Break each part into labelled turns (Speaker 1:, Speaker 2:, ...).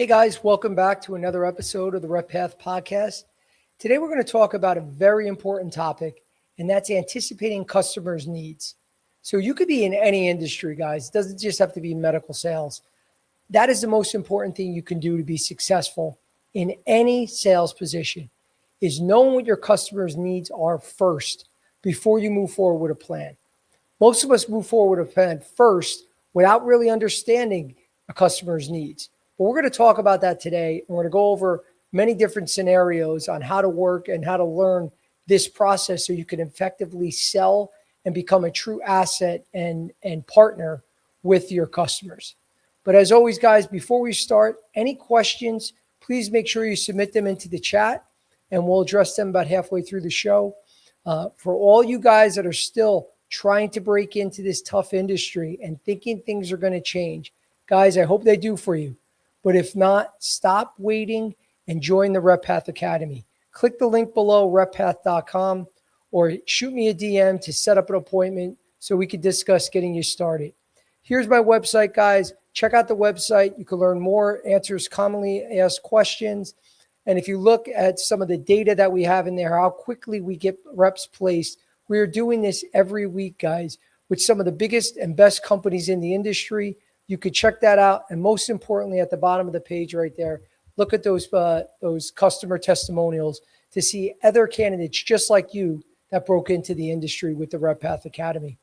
Speaker 1: Hey guys, welcome back to another episode of the RepPath Podcast. Today we're going to talk about a very important topic, and that's anticipating customers' needs. So you could be in any industry, guys. It doesn't just have to be medical sales. That is the most important thing you can do to be successful in any sales position, is knowing what your customers' needs are first before you move forward with a plan. Most of us move forward with a plan first without really understanding a customer's needs. But we're going to talk about that today. And we're going to go over many different scenarios on how to work and how to learn this process so you can effectively sell and become a true asset and partner with your customers. But as always, guys, before we start, any questions, please make sure you submit them into the chat and we'll address them about halfway through the show. For all you guys that are still trying to break into this tough industry and thinking things are going to change, guys, I hope they do for you. But if not, stop waiting and join the RepPath Academy. Click the link below, reppath.com, or shoot me a DM to set up an appointment so we can discuss getting you started. Here's my website, guys. Check out the website. You can learn more, answers commonly asked questions. And if you look at some of the data that we have in there, how quickly we get reps placed, we are doing this every week, guys, with some of the biggest and best companies in the industry. You could check that out. And most importantly, at the bottom of the page right there, look at those customer testimonials to see other candidates just like you that broke into the industry with the RepPath Academy.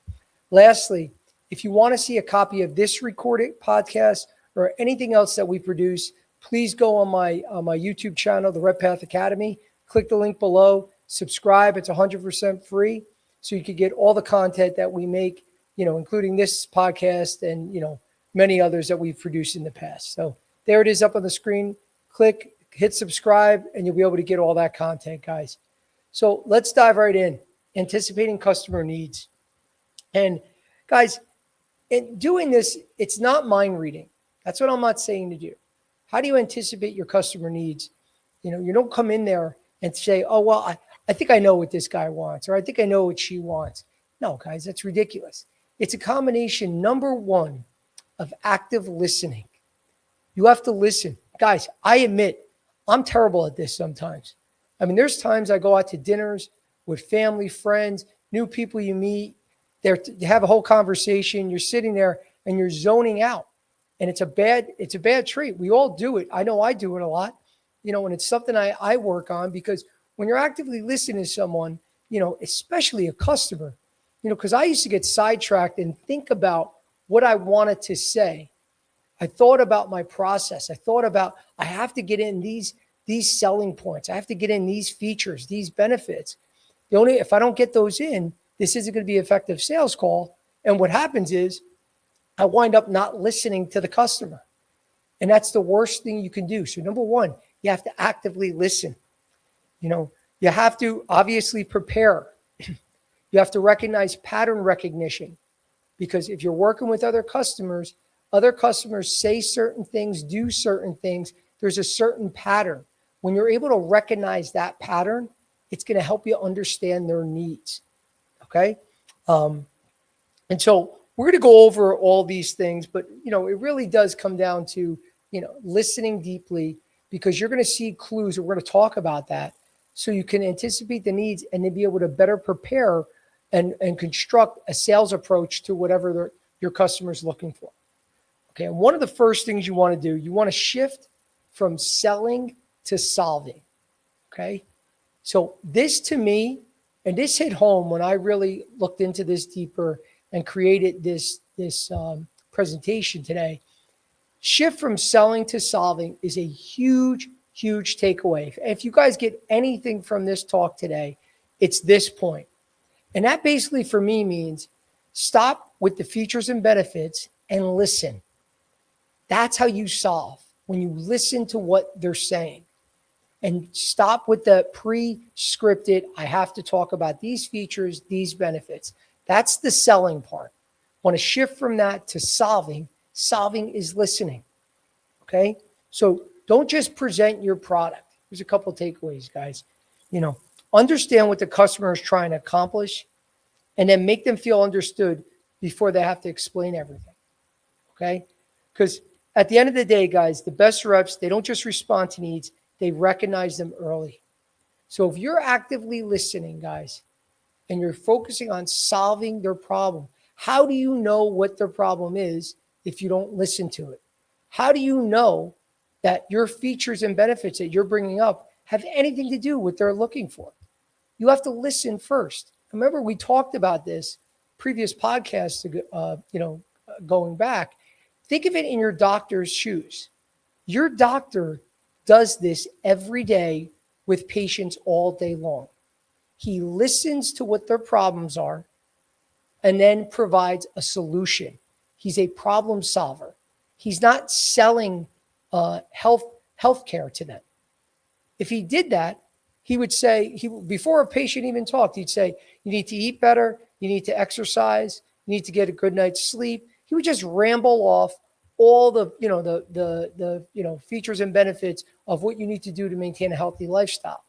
Speaker 1: Lastly, if you want to see a copy of this recorded podcast or anything else that we produce, please go on my YouTube channel, the RepPath Academy. Click the link below, subscribe. It's 100% free, so you can get all the content that we make, including this podcast and, many others that we've produced in the past. So there it is up on the screen. Click, hit subscribe, and you'll be able to get all that content, guys. So let's dive right in. Anticipating customer needs. And guys, in doing this, it's not mind reading. That's what I'm not saying to do. How do you anticipate your customer needs? You don't come in there and say, oh, well, I think I know what this guy wants, or I think I know what she wants. No, guys, that's ridiculous. It's a combination, number one, of active listening. You have to listen. Guys, I admit I'm terrible at this sometimes. I mean, there's times I go out to dinners with family, friends, new people you meet. You have a whole conversation. You're sitting there and you're zoning out. And it's a bad trait. We all do it. I know I do it a lot, and it's something I work on, because when you're actively listening to someone, especially a customer, because I used to get sidetracked and think about what I wanted to say. I thought about my process. I thought about, I have to get in these selling points. I have to get in these features, these benefits. If I don't get those in, this isn't going to be an effective sales call. And what happens is I wind up not listening to the customer. And that's the worst thing you can do. So number one, you have to actively listen. You have to obviously prepare. You have to recognize pattern recognition. Because if you're working with other customers say certain things, do certain things. There's a certain pattern. When you're able to recognize that pattern, it's going to help you understand their needs. Okay? And so we're going to go over all these things, but, it really does come down to, listening deeply, because you're going to see clues, and we're going to talk about that, so you can anticipate the needs and then be able to better prepare and construct a sales approach to whatever your customer's looking for. Okay, and one of the first things you want to do, you want to shift from selling to solving. Okay, so this to me, and this hit home when I really looked into this deeper and created this presentation today. Shift from selling to solving is a huge, huge takeaway. If you guys get anything from this talk today, it's this point. And that basically for me means stop with the features and benefits and listen. That's how you solve, when you listen to what they're saying. And stop with the pre-scripted, I have to talk about these features, these benefits. That's the selling part. Want to shift from that to solving. Solving is listening. Okay? So don't just present your product. There's a couple of takeaways, guys. Understand what the customer is trying to accomplish, and then make them feel understood before they have to explain everything. Okay? Because At the end of the day, guys, the best reps, they don't just respond to needs, they recognize them early. So if you're actively listening, guys, and you're focusing on solving their problem, how do you know what their problem is if you don't listen to it? How do you know that your features and benefits that you're bringing up have anything to do with what they're looking for? You have to listen first. Remember, we talked about this previous podcast, going back. Think of it in your doctor's shoes. Your doctor does this every day with patients all day long. He listens to what their problems are and then provides a solution. He's a problem solver. He's not selling healthcare to them. If he did that, he would say, before a patient even talked, he'd say, you need to eat better, you need to exercise, you need to get a good night's sleep. He would just ramble off all the features and benefits of what you need to do to maintain a healthy lifestyle.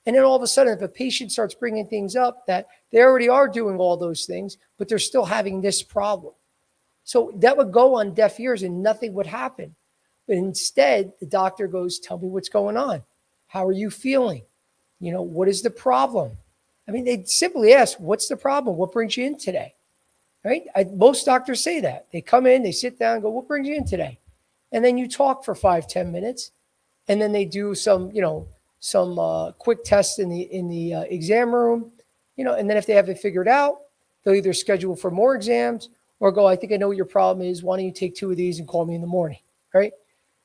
Speaker 1: And then all of a sudden, if a patient starts bringing things up that they already are doing all those things, but they're still having this problem. So that would go on deaf ears and nothing would happen. But instead, the doctor goes, tell me what's going on. How are you feeling? What is the problem? I mean, they simply ask, what's the problem? What brings you in today? Right? Most doctors say that. They come in, they sit down and go, what brings you in today? And then you talk for 5-10 minutes. And then they do some quick tests in the exam room, and then if they have it figured out, they'll either schedule for more exams or go, I think I know what your problem is. Why don't you take 2 of these and call me in the morning, right?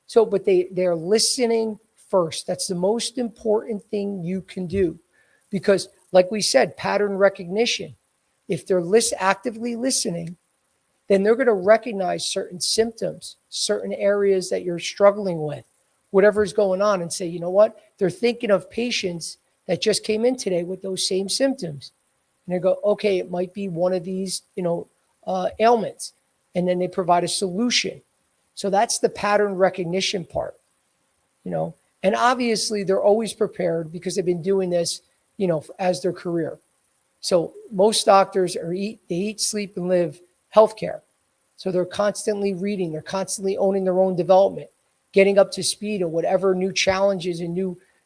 Speaker 1: So, but they're listening first. That's the most important thing you can do because, like we said, pattern recognition. If they're actively listening, then they're going to recognize certain symptoms, certain areas that you're struggling with, whatever's going on, and say, you know what? They're thinking of patients that just came in today with those same symptoms. And they go, okay, it might be one of these, ailments. And then they provide a solution. So that's the pattern recognition part, and obviously they're always prepared because they've been doing this, as their career. So most doctors they eat, sleep, and live healthcare. So they're constantly reading, they're constantly owning their own development, getting up to speed on whatever new challenges and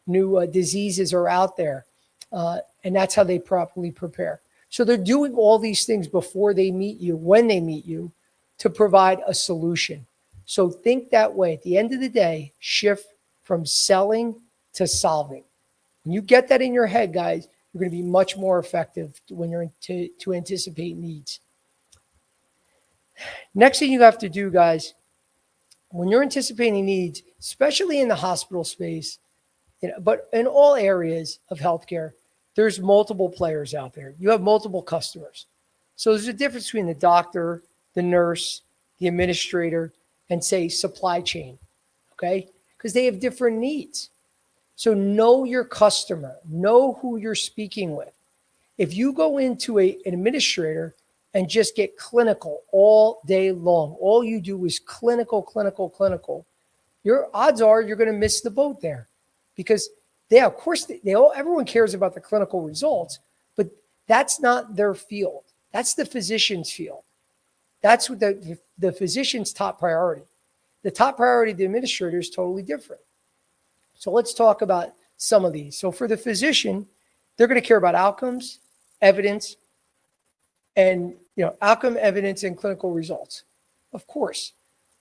Speaker 1: new diseases are out there. And that's how they properly prepare. So they're doing all these things before they meet you, when they meet you, to provide a solution. So think that way. At the end of the day, shift from selling to solving. When you get that in your head, guys, you're going to be much more effective when you're to anticipate needs. Next thing you have to do, guys, when you're anticipating needs, especially in the hospital space, but in all areas of healthcare, there's multiple players out there. You have multiple customers. So there's a difference between the doctor, the nurse, the administrator, and say supply chain, okay? Because they have different needs. So know your customer, know who you're speaking with. If you go into an administrator and just get clinical all day long, all you do is clinical, your odds are you're going to miss the boat there. Because of course, everyone cares about the clinical results, but that's not their field. That's the physician's field. That's what the physician's top priority. The top priority of the administrator is totally different. So let's talk about some of these. So for the physician, they're going to care about outcomes, evidence, and outcome, evidence, and clinical results. Of course,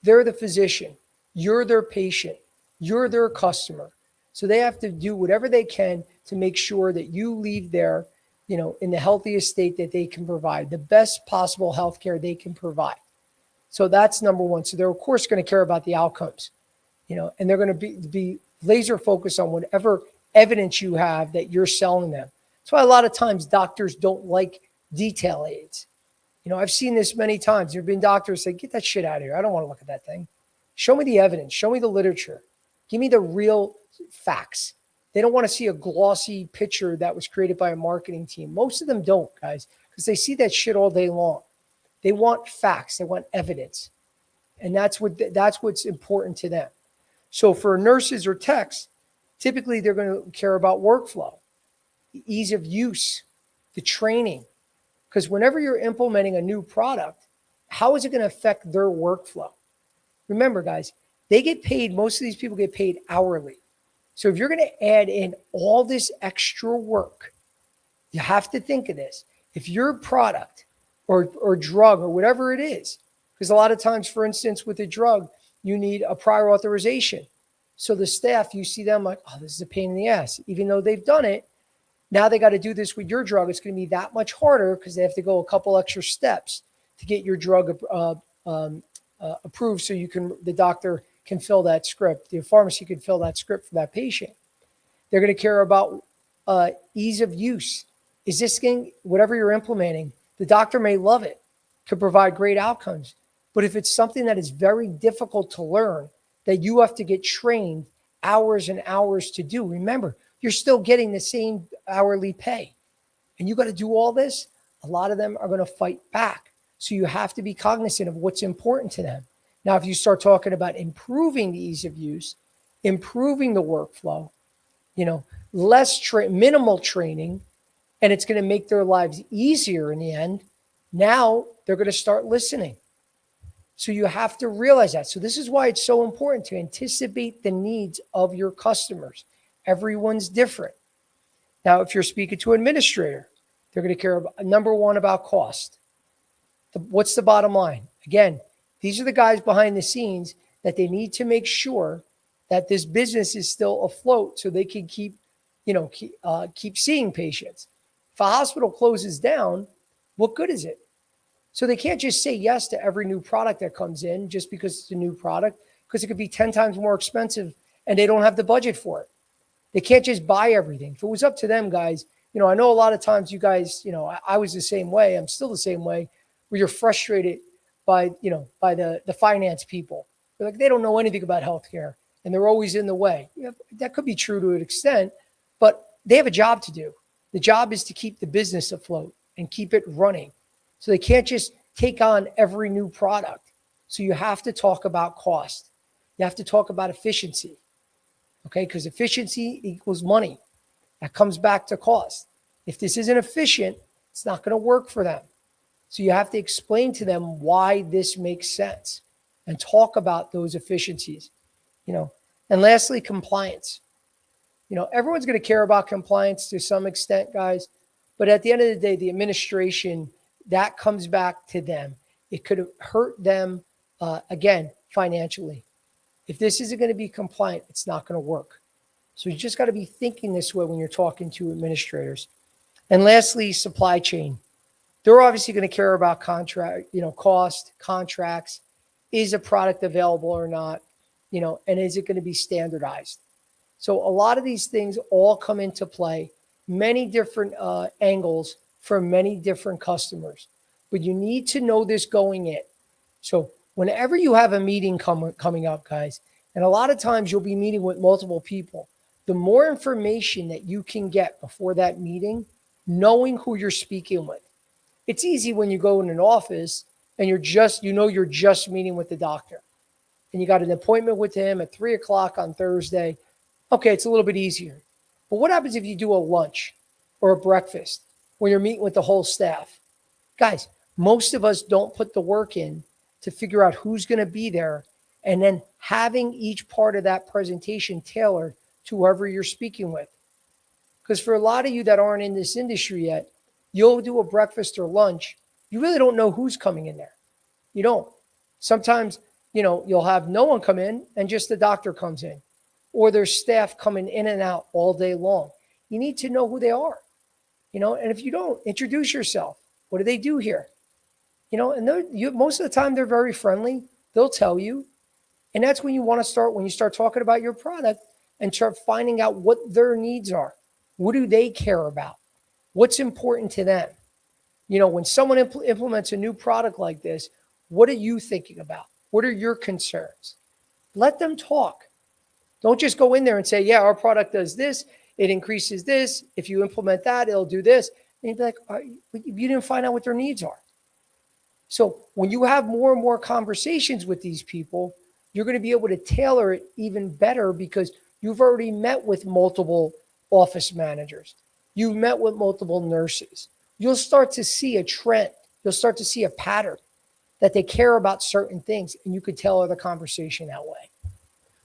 Speaker 1: they're the physician. You're their patient. You're their customer. So they have to do whatever they can to make sure that you leave there, in the healthiest state that they can provide, the best possible healthcare they can provide. So that's number one. So they're, of course, going to care about the outcomes, and they're going to be laser focused on whatever evidence you have that you're selling them. That's why a lot of times doctors don't like detail aids. I've seen this many times. There have been doctors say, get that shit out of here. I don't want to look at that thing. Show me the evidence. Show me the literature. Give me the real facts. They don't want to see a glossy picture that was created by a marketing team. Most of them don't, guys, because they see that shit all day long. They want facts. They want evidence. And that's what's important to them. So for nurses or techs, typically they're going to care about workflow, the ease of use, the training. Because whenever you're implementing a new product, how is it going to affect their workflow? Remember, guys, most of these people get paid hourly. So if you're going to add in all this extra work, you have to think of this. If your product or drug or whatever it is, because a lot of times, for instance, with a drug, you need a prior authorization. So the staff, you see them like, oh, this is a pain in the ass. Even though they've done it, now they got to do this with your drug. It's going to be that much harder because they have to go a couple extra steps to get your drug approved so the doctor can fill that script. The pharmacy can fill that script for that patient. They're going to care about ease of use. Is this thing, whatever you're implementing, the doctor may love it, could provide great outcomes. But if it's something that is very difficult to learn, that you have to get trained hours and hours to do, remember, you're still getting the same hourly pay. And you got to do all this, a lot of them are going to fight back. So you have to be cognizant of what's important to them. Now, if you start talking about improving the ease of use, improving the workflow, minimal training, and it's going to make their lives easier in the end, now they're going to start listening. So you have to realize that. So this is why it's so important to anticipate the needs of your customers. Everyone's different. Now, if you're speaking to an administrator, they're going to care about, number one, about cost. What's the bottom line? Again, these are the guys behind the scenes that they need to make sure that this business is still afloat so they can keep seeing patients. If a hospital closes down, what good is it? So they can't just say yes to every new product that comes in just because it's a new product, because it could be 10 times more expensive and they don't have the budget for it. They can't just buy everything. If it was up to them, guys, I know a lot of times you guys, I was the same way. I'm still the same way, where you're frustrated by the finance people. They're like, they don't know anything about healthcare and they're always in the way. That could be true to an extent, but they have a job to do. The job is to keep the business afloat and keep it running. So they can't just take on every new product. So you have to talk about cost. You have to talk about efficiency. Okay, because efficiency equals money. That comes back to cost. If this isn't efficient, it's not going to work for them. So you have to explain to them why this makes sense and talk about those efficiencies. And lastly, compliance. Everyone's going to care about compliance to some extent, guys. But at the end of the day, the administration, that comes back to them. It could hurt them, again, financially. If this isn't going to be compliant, it's not going to work. So you just got to be thinking this way when you're talking to administrators. And lastly, supply chain. They're obviously going to care about cost, contracts. Is a product available or not? And is it going to be standardized? So a lot of these things all come into play, many different angles for many different customers. But you need to know this going in. So whenever you have a meeting coming up, guys, and a lot of times you'll be meeting with multiple people, the more information that you can get before that meeting, knowing who you're speaking with. It's easy when you go in an office and you're just meeting with the doctor and you got an appointment with him at 3:00 on Thursday. Okay, it's a little bit easier. But what happens if you do a lunch or a breakfast when you're meeting with the whole staff? Guys, most of us don't put the work in to figure out who's going to be there and then having each part of that presentation tailored to whoever you're speaking with. Because for a lot of you that aren't in this industry yet, you'll do a breakfast or lunch. You really don't know who's coming in there. You don't. Sometimes, you'll have no one come in and just the doctor comes in, or there's staff coming in and out all day long. You need to know who they are, and if you don't, introduce yourself. What do they do here? And most of the time they're very friendly. They'll tell you. And that's when you start talking about your product and start finding out what their needs are. What do they care about? What's important to them? When someone implements a new product like this, what are you thinking about? What are your concerns? Let them talk. Don't just go in there and say, yeah, our product does this. It increases this. If you implement that, it'll do this. And you'd be like, you didn't find out what their needs are. So when you have more and more conversations with these people, you're going to be able to tailor it even better because you've already met with multiple office managers. You've met with multiple nurses. You'll start to see a trend. You'll start to see a pattern. that they care about certain things, and you could tailor the conversation that way.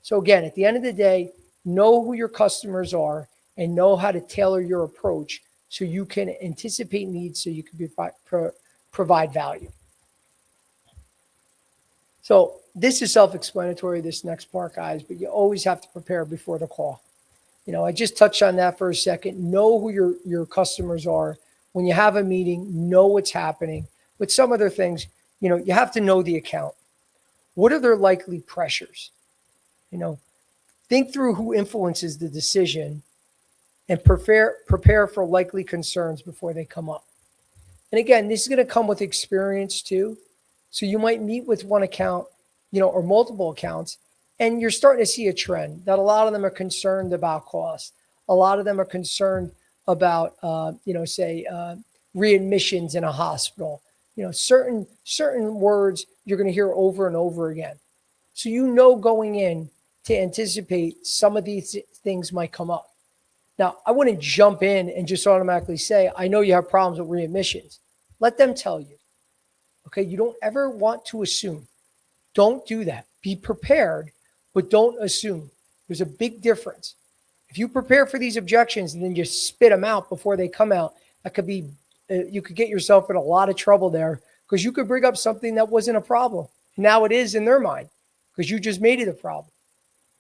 Speaker 1: So again, at the end of the day, know who your customers are and know how to tailor your approach so you can anticipate needs so you can provide value. So this is self-explanatory, this next part, guys, but you always have to prepare before the call. I just touched on that for a second. Know who your customers are. When you have a meeting, know what's happening. But some other things, you have to know the account. What are their likely pressures? Think through who influences the decision and prepare for likely concerns before they come up. And again, this is going to come with experience too. So you might meet with one account, or multiple accounts, and you're starting to see a trend that a lot of them are concerned about cost. A lot of them are concerned about, readmissions in a hospital. Certain words you're going to hear over and over again. So going in to anticipate some of these things might come up. Now, I wouldn't jump in and just automatically say, I know you have problems with readmissions. Let them tell you. Okay, you don't ever want to assume. Don't do that. Be prepared, but don't assume. There's a big difference. If you prepare for these objections and then just spit them out before they come out, that could be, you could get yourself in a lot of trouble there because you could bring up something that wasn't a problem. Now it is in their mind because you just made it a problem.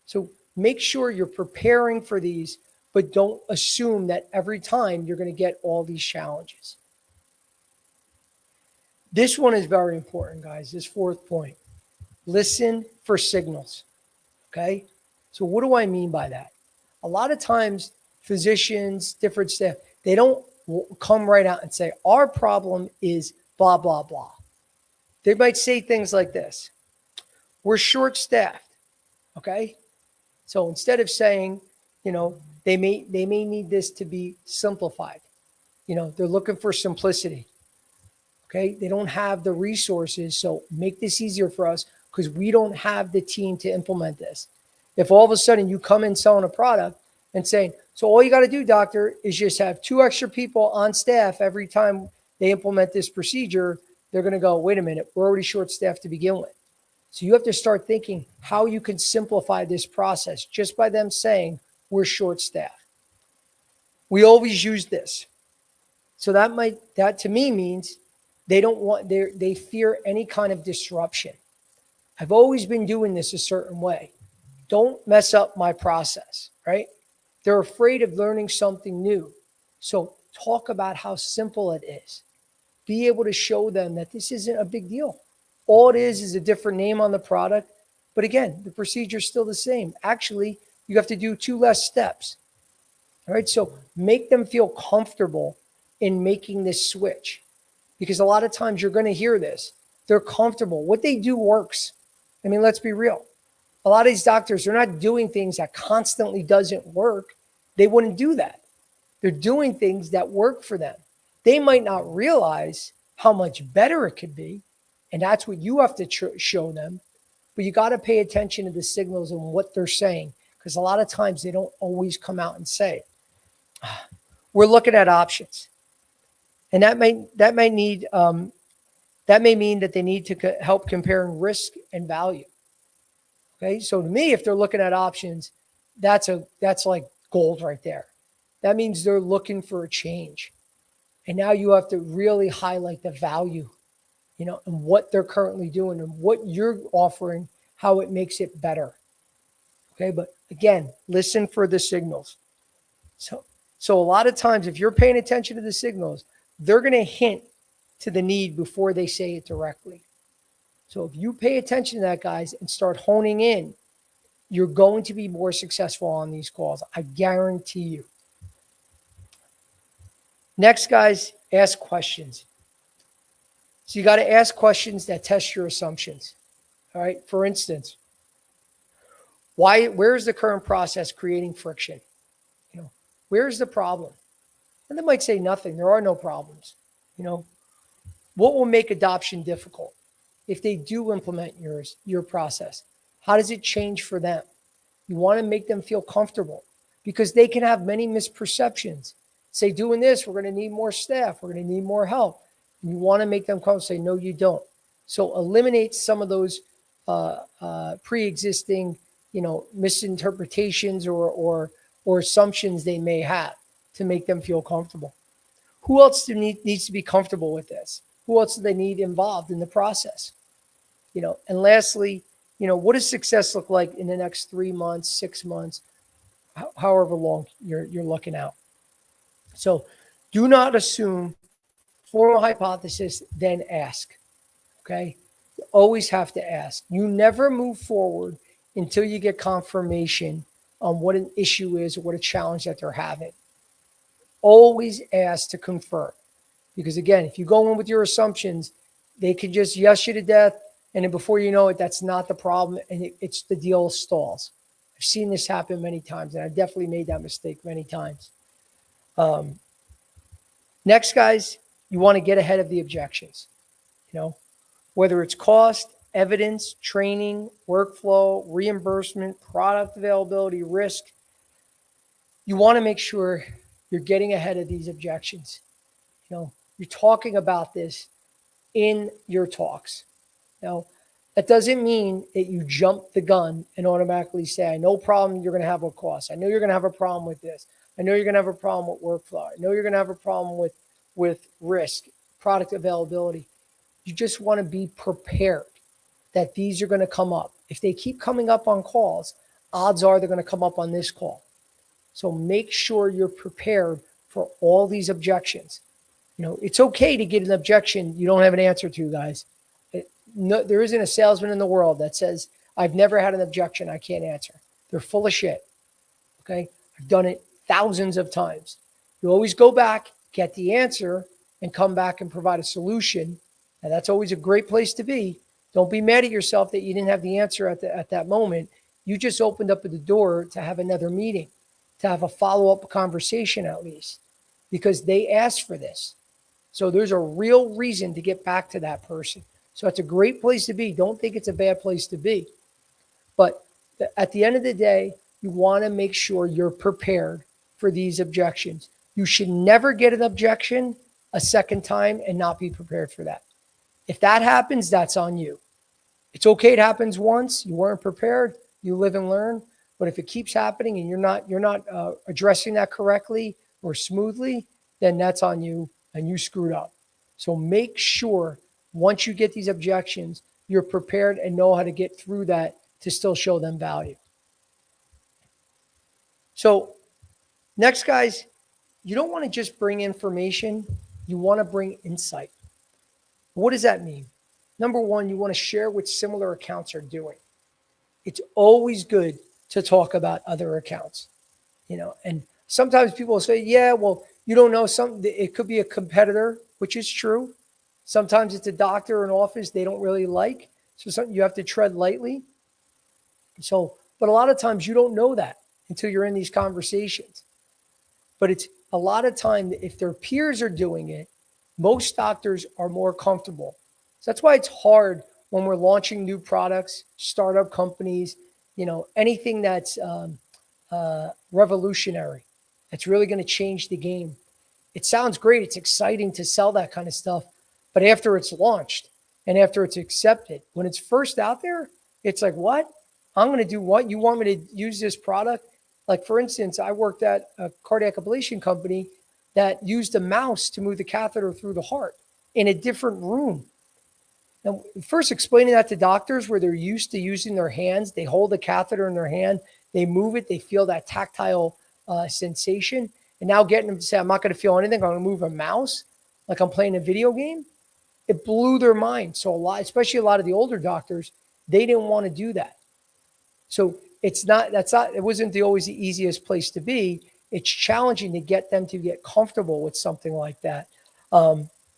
Speaker 1: So make sure you're preparing for these, but don't assume that every time you're going to get all these challenges. This one is very important, guys. This fourth point. Listen for signals. Okay? So what do I mean by that? A lot of times, physicians, different staff, they don't come right out and say, our problem is blah, blah, blah. They might say things like this. We're short-staffed. Okay? So instead of saying, they may need this to be simplified. They're looking for simplicity. Okay? They don't have the resources, so make this easier for us because we don't have the team to implement this. If all of a sudden you come in selling a product and saying, so all you got to do, doctor, is just have 2 extra people on staff every time they implement this procedure, they're going to go, wait a minute, we're already short-staffed to begin with. So you have to start thinking how you can simplify this process just by them saying we're short-staffed. We always use this. So that to me means they fear any kind of disruption. I've always been doing this a certain way. Don't mess up my process, right? They're afraid of learning something new. So talk about how simple it is. Be able to show them that this isn't a big deal. All it is a different name on the product. But again, the procedure is still the same. Actually, you have to do 2 less steps. All right, so make them feel comfortable in making this switch. Because a lot of times you're going to hear this. They're comfortable. What they do works. I mean, let's be real. A lot of these doctors, they're not doing things that constantly doesn't work. They wouldn't do that. They're doing things that work for them. They might not realize how much better it could be. And that's what you have to show them. But you got to pay attention to the signals and what they're saying. Because a lot of times they don't always come out and say it. We're looking at options. And that may mean that they need to help comparing risk and value. Okay, so to me, if they're looking at options, that's like gold right there. That means they're looking for a change. And now you have to really highlight the value, and what they're currently doing and what you're offering, how it makes it better. Okay, but again, listen for the signals. So a lot of times, if you're paying attention to the signals, they're going to hint to the need before they say it directly. So if you pay attention to that, guys, and start honing in, you're going to be more successful on these calls. I guarantee you. Next, guys, ask questions. So you got to ask questions that test your assumptions. All right. For instance, where's the current process creating friction? Where's the problem? And they might say nothing. There are no problems. What will make adoption difficult if they do implement your process? How does it change for them? You want to make them feel comfortable because they can have many misperceptions. Say, doing this, we're going to need more staff. We're going to need more help. And you want to make them come and say, no, you don't. So eliminate some of those pre-existing, misinterpretations or assumptions they may have to make them feel comfortable. Who else needs to be comfortable with this? Who else do they need involved in the process? And lastly, what does success look like in the next 3 months, 6 months, however long you're looking out? So do not assume, form a hypothesis, then ask. Okay? You always have to ask. You never move forward until you get confirmation on what an issue is or what a challenge that they're having. Always ask to confirm. Because again, if you go in with your assumptions, they could just yes you to death. And then before you know it, that's not the problem. And it's the deal stalls. I've seen this happen many times. And I've definitely made that mistake many times. Next, guys, you want to get ahead of the objections. Whether it's cost, evidence, training, workflow, reimbursement, product availability, risk, you want to make sure you're getting ahead of these objections. You're talking about this in your talks. Now, that doesn't mean that you jump the gun and automatically say, no problem you're going to have with cost. I know you're going to have a problem with this. I know you're going to have a problem with workflow. I know you're going to have a problem with risk, product availability. You just want to be prepared that these are going to come up. If they keep coming up on calls, odds are they're going to come up on this call. So make sure you're prepared for all these objections. It's okay to get an objection you don't have an answer to, guys. There isn't a salesman in the world that says, I've never had an objection I can't answer. They're full of shit. Okay? I've done it thousands of times. You always go back, get the answer, and come back and provide a solution. And that's always a great place to be. Don't be mad at yourself that you didn't have the answer at that moment. You just opened up the door to have another meeting, to have a follow-up conversation at least, because they asked for this. So there's a real reason to get back to that person. So it's a great place to be. Don't think it's a bad place to be. But at the end of the day, you want to make sure you're prepared for these objections. You should never get an objection a second time and not be prepared for that. If that happens, that's on you. It's okay. It happens once. You weren't prepared. You live and learn. But if it keeps happening and you're not addressing that correctly or smoothly, then that's on you and you screwed up. So make sure once you get these objections, you're prepared and know how to get through that to still show them value. So next, guys, you don't want to just bring information. You want to bring insight. What does that mean? Number one, you want to share what similar accounts are doing. It's always good to talk about other accounts, and sometimes people will say, yeah, well, you don't know it could be a competitor, which is true. Sometimes it's a doctor or an office they don't really like. So something you have to tread lightly. But a lot of times you don't know that until you're in these conversations. But it's a lot of time if their peers are doing it, most doctors are more comfortable. So that's why it's hard when we're launching new products, startup companies, anything that's revolutionary. It's really going to change the game. It sounds great. It's exciting to sell that kind of stuff. But after it's launched and after it's accepted, when it's first out there, it's like, what? I'm going to do what? You want me to use this product? Like, for instance, I worked at a cardiac ablation company that used a mouse to move the catheter through the heart in a different room. Now, first explaining that to doctors where they're used to using their hands, they hold the catheter in their hand, they move it, they feel that tactile sensation. And now getting them to say, I'm not going to feel anything, I'm going to move a mouse like I'm playing a video game. It blew their mind. So especially a lot of the older doctors, they didn't want to do that. So it wasn't always the easiest place to be. It's challenging to get them to get comfortable with something like that.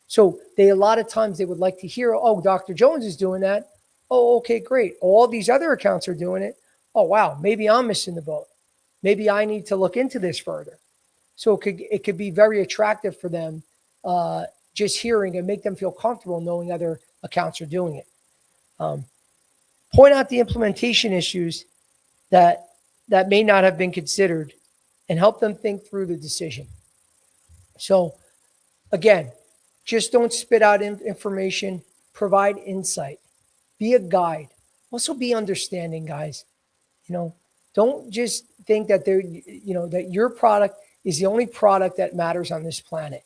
Speaker 1: So a lot of times they would like to hear, oh, Dr. Jones is doing that. Oh, okay, great. All these other accounts are doing it. Oh, wow, maybe I'm missing the boat. Maybe I need to look into this further. So it could be very attractive for them just hearing and make them feel comfortable knowing other accounts are doing it. Point out the implementation issues that may not have been considered and help them think through the decision. So again, just don't spit out information. provide insight, be a guide, also be understanding, guys. Don't just think that that your product is the only product that matters on this planet.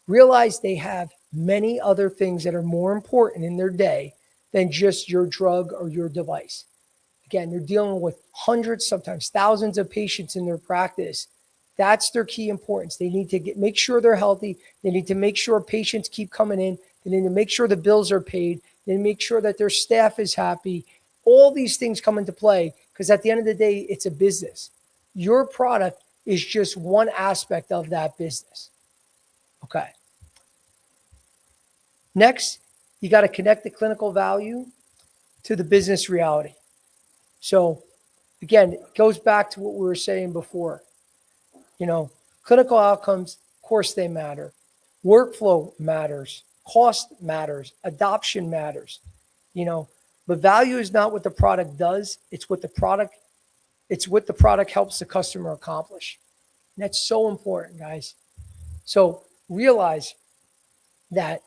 Speaker 1: Realize they have many other things that are more important in their day than just your drug or your device. Again, they're dealing with hundreds, sometimes thousands of patients in their practice. That's their key importance. They need to make sure they're healthy. They need to make sure patients keep coming in. They need to make sure the bills are paid. They need to make sure that their staff is happy. All these things come into play because at the end of the day, it's a business. Your product is just one aspect of that business. Okay. Next, you got to connect the clinical value to the business reality. So again, it goes back to what we were saying before. Clinical outcomes, of course they matter. Workflow matters. Cost matters. Adoption matters. But value is not what the product does. It's what the product helps the customer accomplish. And that's so important, guys. So realize that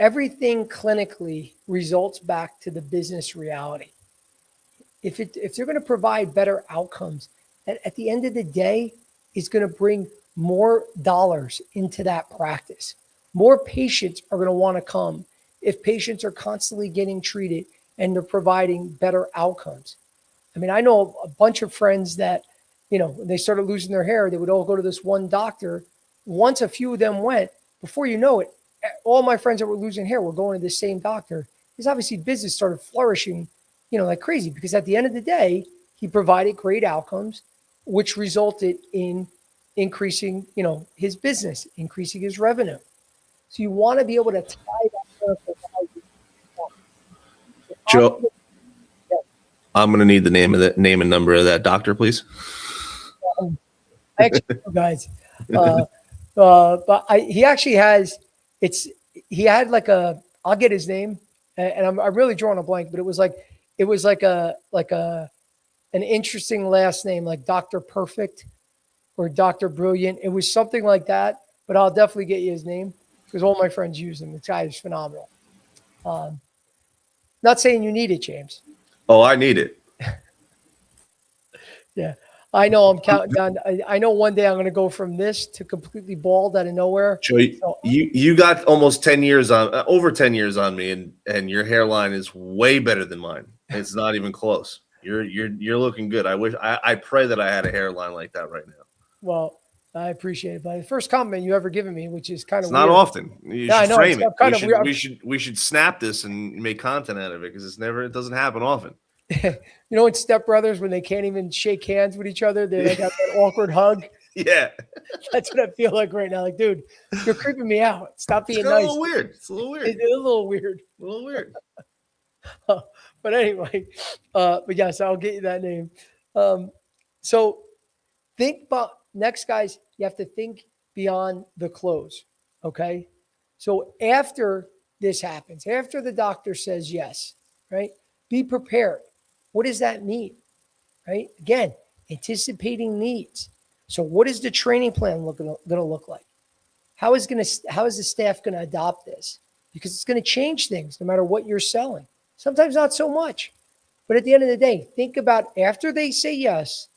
Speaker 1: everything clinically results back to the business reality. If they're going to provide better outcomes, at the end of the day, is going to bring more dollars into that practice. More patients are going to want to come if patients are constantly getting treated and they're providing better outcomes. I mean, I know a bunch of friends that, when they started losing their hair, they would all go to this one doctor. Once a few of them went, before you know it, all my friends that were losing hair were going to the same doctor. Because obviously business started flourishing, like crazy, because at the end of the day, he provided great outcomes, which resulted in increasing, his business, increasing his revenue. So you want to be able to tie that clinical value.
Speaker 2: Joe, I'm going to need the name and number of that doctor, please.
Speaker 1: Actually, guys, but he actually has. He had like I'll get his name, and I'm really drawing a blank, but it was like an interesting last name, like Dr. Perfect or Dr. Brilliant. It was something like that, but I'll definitely get you his name because all my friends use him. The guy is phenomenal. Not saying you need it, James.
Speaker 2: Oh, I need it.
Speaker 1: Yeah. I know I'm counting down. I know one day I'm going to go from this to completely bald out of nowhere.
Speaker 2: Joe, you got almost 10 years on, over 10 years on me, and your hairline is way better than mine. It's not even close. You're looking good. I pray that I had a hairline like that right now.
Speaker 1: Well, I appreciate it. But the first compliment you ever given me, which is kind of
Speaker 2: weird. Not often. You should frame it.
Speaker 1: Kind of weird.
Speaker 2: We should snap this and make content out of it because it doesn't happen often.
Speaker 1: In Step Brothers, when they can't even shake hands with each other, they have that awkward hug.
Speaker 2: Yeah.
Speaker 1: That's what I feel like right now. Like, dude, you're creeping me out. Stop being nice.
Speaker 2: It's a little weird.
Speaker 1: It's a little weird. But anyway, but yes, I'll get you that name. So think about next, guys, you have to think beyond the close. Okay. So after this happens, after the doctor says yes, right? Be prepared. What does that mean? Right? Again, anticipating needs. So what is the training plan going to look like? How is the staff going to adopt this? Because it's going to change things no matter what you're selling. Sometimes not so much. But at the end of the day, think about after they say yes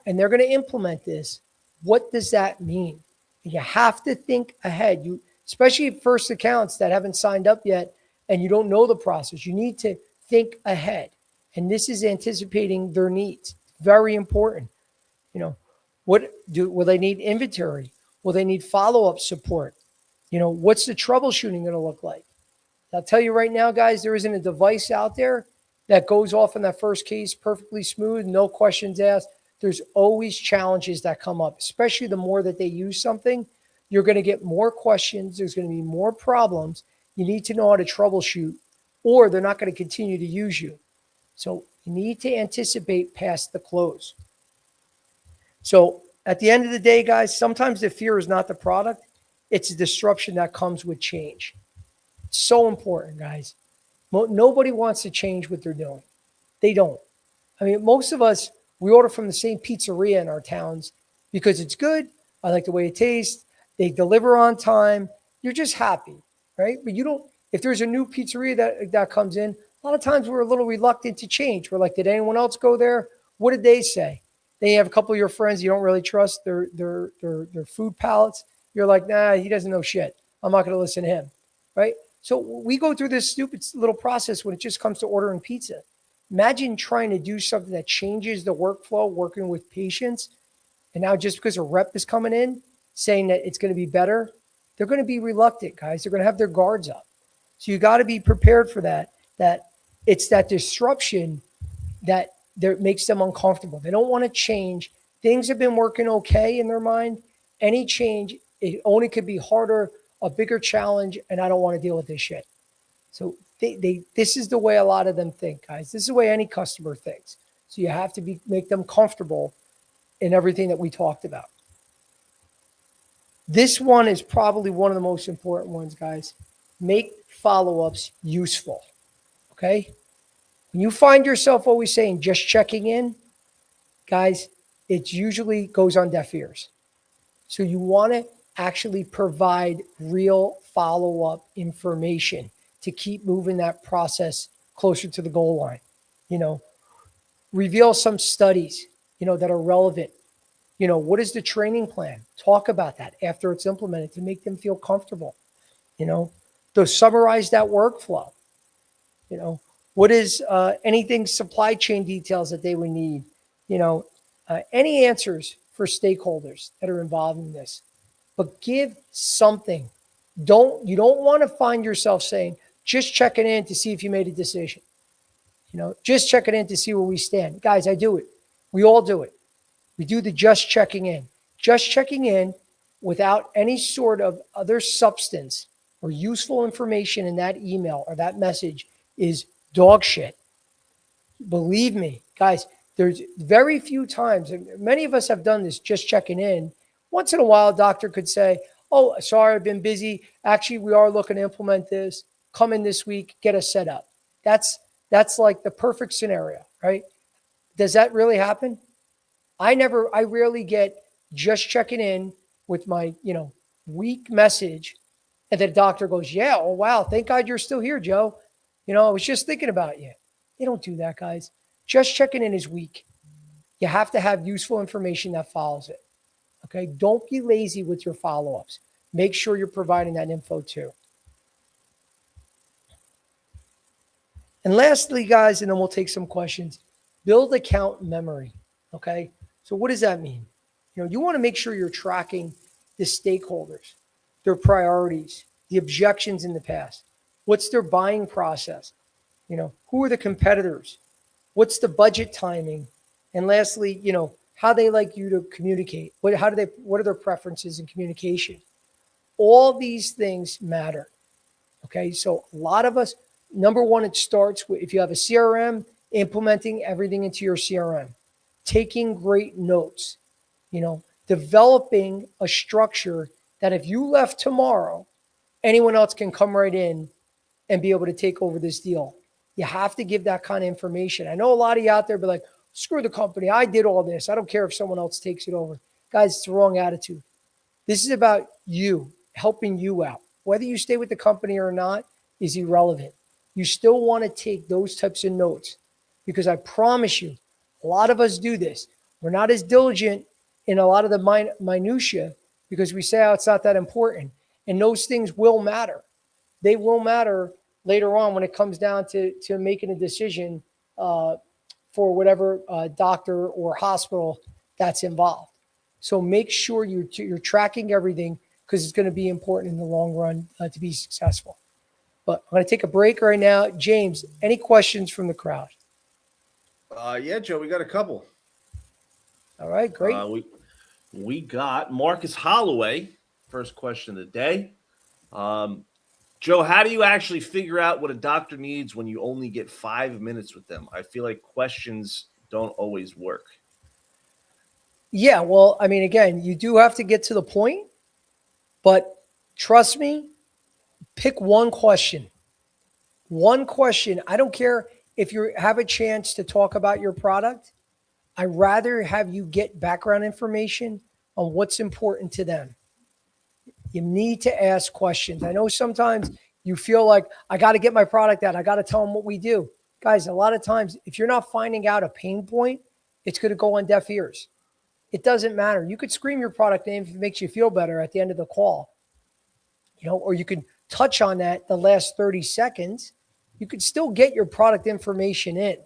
Speaker 1: and they're going to implement this, what does that mean? You have to think ahead. Especially at first accounts that haven't signed up yet and you don't know the process. You need to think ahead. And this is anticipating their needs. Very important. Will they need inventory? Will they need follow-up support? What's the troubleshooting going to look like? I'll tell you right now, guys, there isn't a device out there that goes off in that first case perfectly smooth, no questions asked. There's always challenges that come up, especially the more that they use something, you're going to get more questions. There's going to be more problems. You need to know how to troubleshoot, or they're not going to continue to use you. So you need to anticipate past the close. So at the end of the day, guys, sometimes the fear is not the product. It's a disruption that comes with change. It's so important, guys. Nobody wants to change what they're doing. They don't. I mean, most of us, we order from the same pizzeria in our towns because it's good. I like the way it tastes. They deliver on time. You're just happy, right? But you if there's a new pizzeria that comes in, a lot of times we're a little reluctant to change. We're like, did anyone else go there? What did they say? Then you have a couple of your friends you don't really trust their food palates. You're like, nah, he doesn't know shit. I'm not going to listen to him, right? So we go through this stupid little process when it just comes to ordering pizza. Imagine trying to do something that changes the workflow, working with patients, and now just because a rep is coming in saying that it's going to be better, they're going to be reluctant, guys. They're going to have their guards up. So you got to be prepared for that it's that disruption that makes them uncomfortable. They don't want to change. Things have been working okay in their mind. Any change, it only could be harder, a bigger challenge, and I don't want to deal with this shit. So this is the way a lot of them think, guys. This is the way any customer thinks. So you have to make them comfortable in everything that we talked about. This one is probably one of the most important ones, guys. Make follow-ups useful, okay? When you find yourself always saying just checking in, guys, it usually goes on deaf ears. So you want to actually provide real follow-up information to keep moving that process closer to the goal line. Reveal some studies, that are relevant. What is the training plan? Talk about that after it's implemented to make them feel comfortable. To summarize that workflow. What is anything supply chain details that they would need? Any answers for stakeholders that are involved in this, but give something. You don't want to find yourself saying, just checking in to see if you made a decision. Just checking in to see where we stand. Guys, I do it. We all do it. We do the just checking in. Just checking in without any sort of other substance or useful information in that email or that message is dog shit. Believe me, guys, there's very few times, and many of us have done this just checking in. Once in a while, a doctor could say, oh, sorry, I've been busy. Actually, we are looking to implement this. Come in this week, get us set up. That's like the perfect scenario, right? Does that really happen? I rarely get just checking in with my, weak message. And the doctor goes, yeah, oh, wow, thank God you're still here, Joe. I was just thinking about you. They don't do that, guys. Just checking in is weak. You have to have useful information that follows it. Okay? Don't be lazy with your follow-ups. Make sure you're providing that info too. And lastly, guys, and then we'll take some questions, build account memory. Okay? So what does that mean? You want to make sure you're tracking the stakeholders, their priorities, the objections in the past. What's their buying process? Who are the competitors? What's the budget timing? And lastly, how they like you to communicate. What are their preferences in communication? All these things matter. Okay, so a lot of us, number one, it starts with, if you have a CRM, implementing everything into your CRM, taking great notes, developing a structure that if you left tomorrow, anyone else can come right in and be able to take over this deal. You have to give that kind of information. I know a lot of you out there be like, screw the company. I did all this. I don't care if someone else takes it over. Guys, it's the wrong attitude. This is about you, helping you out. Whether you stay with the company or not is irrelevant. You still want to take those types of notes because I promise you, a lot of us do this. We're not as diligent in a lot of the minutia because we say, oh, it's not that important. And those things will matter. They will matter later on when it comes down to making a decision for whatever doctor or hospital that's involved. So make sure you're tracking everything because it's going to be important in the long run to be successful. But I'm going to take a break right now. James, any questions from the crowd?
Speaker 2: Yeah, Joe, we got a couple.
Speaker 1: All right, great.
Speaker 2: We got Marcus Holloway. First question of the day. Joe, how do you actually figure out what a doctor needs when you only get 5 minutes with them? I feel like questions don't always work.
Speaker 1: Yeah, well, I mean, again, you do have to get to the point, but trust me, pick one question. One question. I don't care if you have a chance to talk about your product. I'd rather have you get background information on what's important to them. You need to ask questions. I know sometimes You feel like I got to get my product out. I got to tell them what we do. Guys, a lot of times, if you're not finding out a pain point, it's going to go on deaf ears. It doesn't matter. You could scream your product name if it makes you feel better at the end of the call, or you could touch on that the last 30 seconds. You could still get your product information in.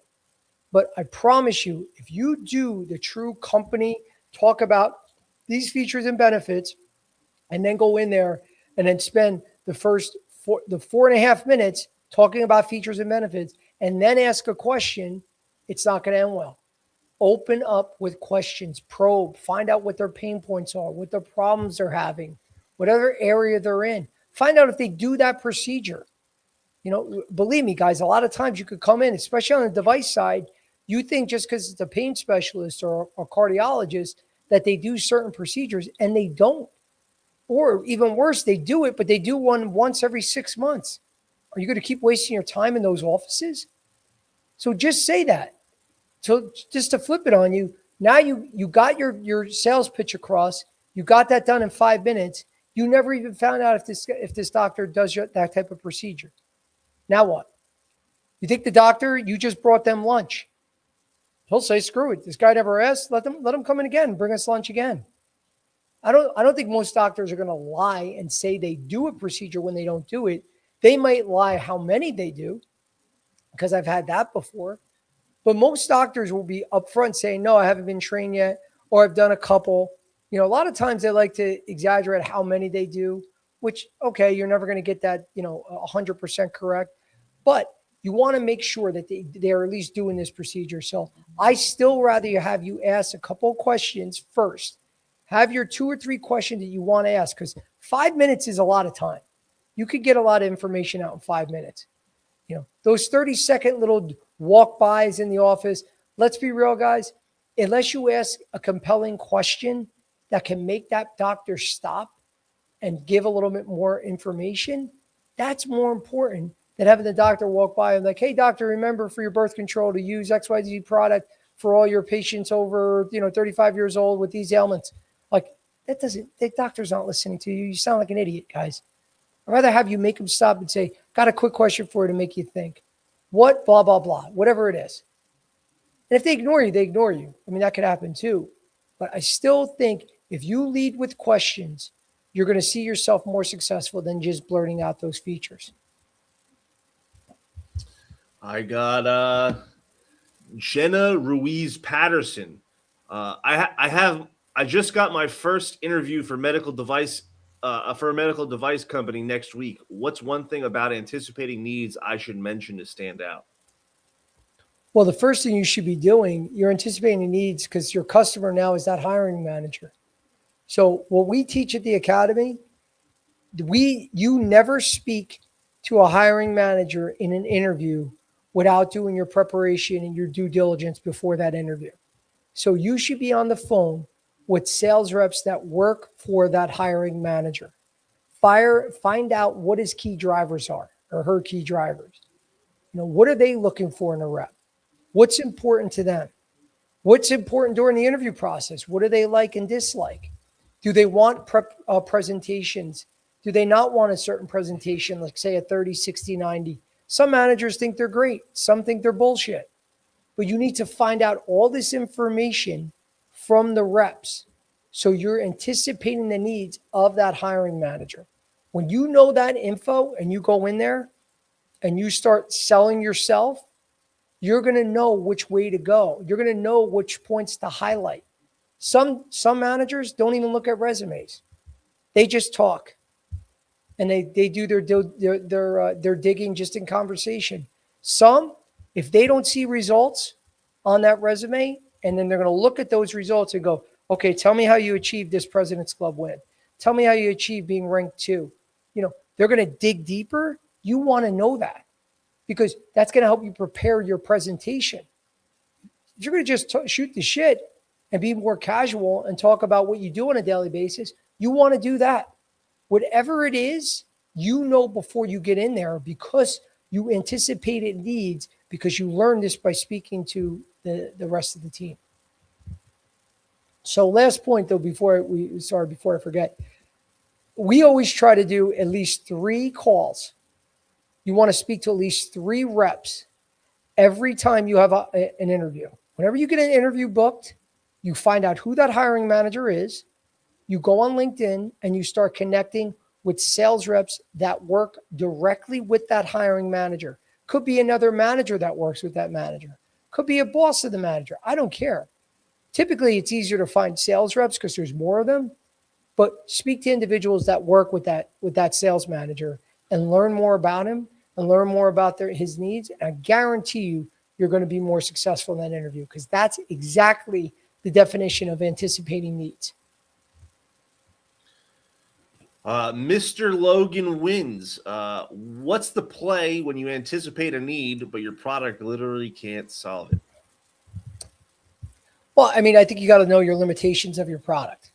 Speaker 1: But I promise you, if you do the true company, talk about these features and benefits, and then go in there and then spend the first 4.5 minutes talking about features and benefits, and then ask a question, it's not going to end well. Open up with questions, probe, find out what their pain points are, what their problems they're having, whatever area they're in. Find out if they do that procedure. Believe me, guys, a lot of times you could come in, especially on the device side, you think just because it's a pain specialist or a cardiologist that they do certain procedures, and they don't. Or even worse, they do it, but they do one once every 6 months. Are you going to keep wasting your time in those offices? So just say that. So just to flip it on you, now you got your sales pitch across. You got that done in 5 minutes. You never even found out if this doctor does that type of procedure. Now what? You think the doctor, you just brought them lunch. He'll say, screw it. This guy never asked. Let them come in again. Bring us lunch again. I don't think most doctors are going to lie and say they do a procedure when they don't do it. They might lie how many they do, because I've had that before. But most doctors will be upfront saying, no, I haven't been trained yet, or I've done a couple. A lot of times they like to exaggerate how many they do, which, okay, you're never going to get that, 100% correct. But you want to make sure that they're at least doing this procedure. So I still rather have you ask a couple of questions first. Have your 2 or 3 questions that you want to ask, because 5 minutes is a lot of time. You could get a lot of information out in 5 minutes. Those 30-second little walk-bys in the office, let's be real, guys. Unless you ask a compelling question that can make that doctor stop and give a little bit more information, that's more important than having the doctor walk by and like, hey, doctor, remember for your birth control to use XYZ product for all your patients over, 35 years old with these ailments. Like, the doctor's not listening to you. You sound like an idiot, guys. I'd rather have you make them stop and say, got a quick question for you to make you think. What, blah, blah, blah, whatever it is. And if they ignore you, they ignore you. I mean, that could happen too. But I still think if you lead with questions, you're going to see yourself more successful than just blurting out those features.
Speaker 2: I got Jenna Ruiz Patterson. I just got my first interview for a medical device company next week. What's one thing about anticipating needs I should mention to stand out?
Speaker 1: Well, the first thing you should be doing, you're anticipating needs because your customer now is that hiring manager. So what we teach at the academy, you never speak to a hiring manager in an interview without doing your preparation and your due diligence before that interview. So you should be on the phone with sales reps that work for that hiring manager. Find out what his key drivers are or her key drivers. What are they looking for in a rep? What's important to them? What's important during the interview process? What do they like and dislike? Do they want presentations? Do they not want a certain presentation, like say a 30, 60, 90? Some managers think they're great. Some think they're bullshit. But you need to find out all this information from the reps. So you're anticipating the needs of that hiring manager. When you know that info and you go in there and you start selling yourself, you're going to know which way to go. You're going to know which points to highlight. Some managers don't even look at resumes. They just talk. And they do their digging just in conversation. Some, if they don't see results on that resume, and then they're going to look at those results and go, okay, tell me how you achieved this President's Club win. Tell me how you achieved being ranked 2. They're going to dig deeper. You want to know that because that's going to help you prepare your presentation. If you're going to just shoot the shit and be more casual and talk about what you do on a daily basis, you want to do that. Whatever it is, before you get in there because you anticipated needs because you learned this by speaking to the rest of the team. So last point though, before I forget, we always try to do at least 3 calls you want to speak to at least 3 reps every time you have an interview. Whenever you get an interview booked, you find out who that hiring manager is. You go on LinkedIn and you start connecting with sales reps that work directly with that hiring manager. Could be another manager that works with that manager. Could be a boss of the manager. I don't care. Typically, it's easier to find sales reps because there's more of them. But speak to individuals that work with that sales manager and learn more about him and learn more about his needs. And I guarantee you're going to be more successful in that interview because that's exactly the definition of anticipating needs.
Speaker 2: Mr. Logan wins. What's the play when you anticipate a need, but your product literally can't solve it?
Speaker 1: Well, I mean, I think you got to know your limitations of your product.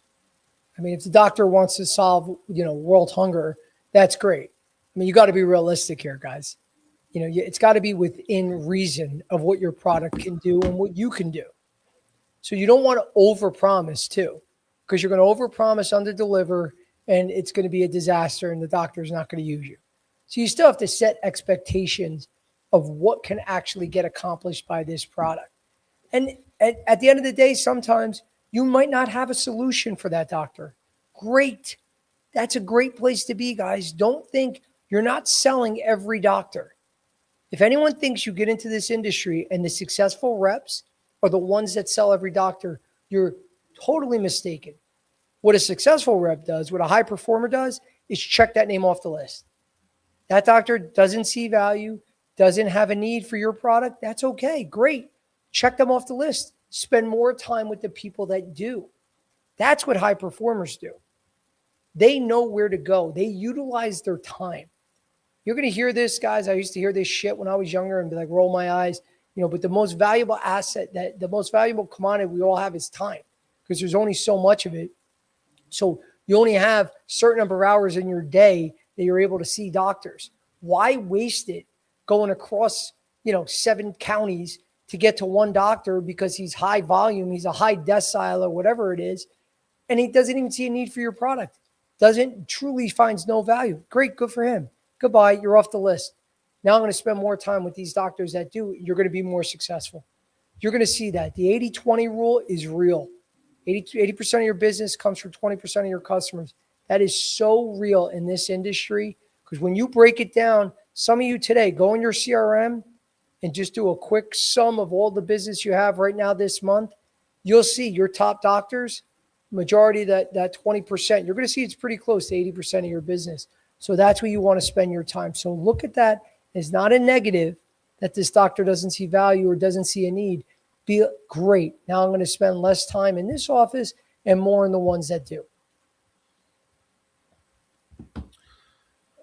Speaker 1: I mean, if the doctor wants to solve, world hunger, that's great. I mean, you got to be realistic here, guys. It's got to be within reason of what your product can do and what you can do. So you don't want to overpromise too, because you're going to overpromise, underdeliver, and it's going to be a disaster and the doctor's not going to use you. So you still have to set expectations of what can actually get accomplished by this product. And at the end of the day, sometimes you might not have a solution for that doctor. Great. That's a great place to be, guys. Don't think you're not selling every doctor. If anyone thinks you get into this industry and the successful reps are the ones that sell every doctor, you're totally mistaken. What a successful rep does, what a high performer does, is check that name off the list. That doctor doesn't see value, doesn't have a need for your product. That's okay. Great. Check them off the list. Spend more time with the people that do. That's what high performers do. They know where to go. They utilize their time. You're going to hear this, guys. I used to hear this shit when I was younger and be like, roll my eyes. But the most valuable asset, the most valuable commodity we all have is time because there's only so much of it. So you only have a certain number of hours in your day that you're able to see doctors. Why waste it going across, 7 counties to get to one doctor because he's high volume, he's a high decile or whatever it is, and he doesn't even see a need for your product. Finds no value. Great, good for him. Goodbye, you're off the list. Now I'm going to spend more time with these doctors that do. You're going to be more successful. You're going to see that. The 80-20 rule is real. 80% of your business comes from 20% of your customers. That is so real in this industry because when you break it down, some of you today, go in your CRM and just do a quick sum of all the business you have right now this month, you'll see your top doctors, majority of that 20%, you're going to see it's pretty close to 80% of your business. So that's where you want to spend your time. So look at that as not a negative that this doctor doesn't see value or doesn't see a need. Be great. Now I'm going to spend less time in this office and more in the ones that do.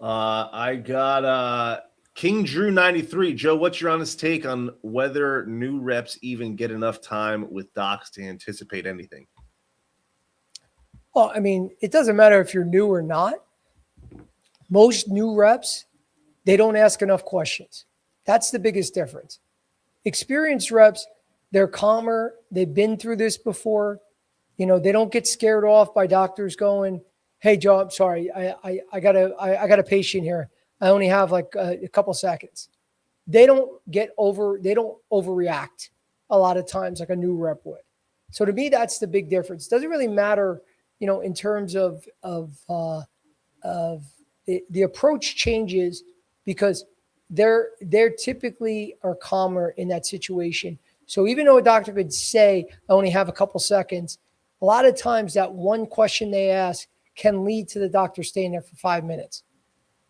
Speaker 2: I got King Drew 93. Joe, what's your honest take on whether new reps even get enough time with docs to anticipate anything?
Speaker 1: Well, I mean, it doesn't matter if you're new or not. Most new reps, they don't ask enough questions. That's the biggest difference. Experienced reps, they're calmer. They've been through this before. They don't get scared off by doctors going, "Hey, Joe, I'm sorry. I got a patient here. I only have like a couple seconds." They don't overreact a lot of times like a new rep would. So to me, that's the big difference. It doesn't really matter, in terms of the approach changes because they're typically are calmer in that situation. So even though a doctor could say, "I only have a couple seconds," a lot of times that one question they ask can lead to the doctor staying there for 5 minutes.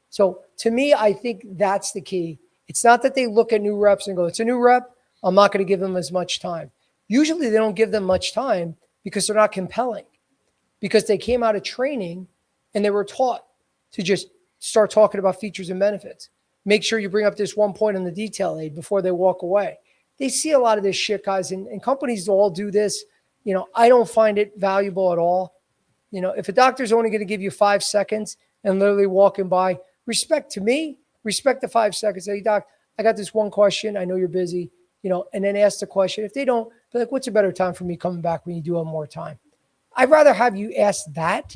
Speaker 1: So to me, I think that's the key. It's not that they look at new reps and go, "It's a new rep, I'm not going to give them as much time." Usually they don't give them much time because they're not compelling, because they came out of training and they were taught to just start talking about features and benefits. Make sure you bring up this one point on the detail aid before they walk away. They see a lot of this shit, guys, and companies all do this. I don't find it valuable at all. If a doctor's only going to give you 5 seconds and literally walking by, respect the 5 seconds. Say, "Doc, I got this one question. I know you're busy," and then ask the question. If they don't, be like, "What's a better time for me coming back when you do have more time?" I'd rather have you ask that